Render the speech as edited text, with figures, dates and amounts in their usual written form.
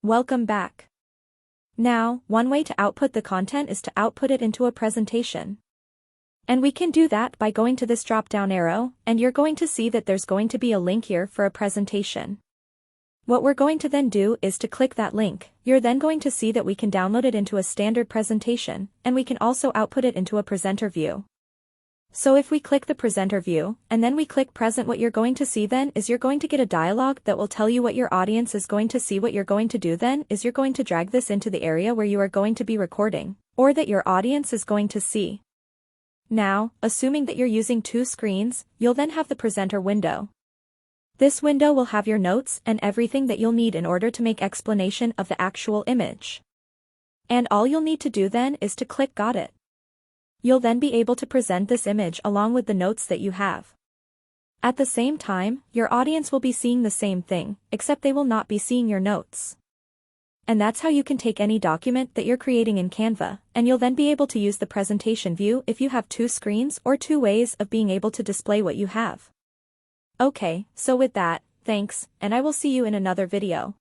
Welcome back. Now, one way to output the content is to output it into a presentation. And we can do that by going to this drop-down arrow, and you're going to see that there's going to be a link here for a presentation. What we're going to then do is to click that link. You're then going to see that we can download it into a standard presentation, and we can also output it into a presenter view. So if we click the presenter view, and then we click present, what you're going to see then is you're going to get a dialog that will tell you what your audience is going to see. What you're going to do then is you're going to drag this into the area where you are going to be recording, or that your audience is going to see. Now, assuming that you're using two screens, you'll then have the presenter window. This window will have your notes and everything that you'll need in order to make explanation of the actual image. And all you'll need to do then is to click Got It. You'll then be able to present this image along with the notes that you have. At the same time, your audience will be seeing the same thing, except they will not be seeing your notes. And that's how you can take any document that you're creating in Canva, and you'll then be able to use the presentation view if you have two screens or two ways of being able to display what you have. Okay, so with that, thanks, and I will see you in another video.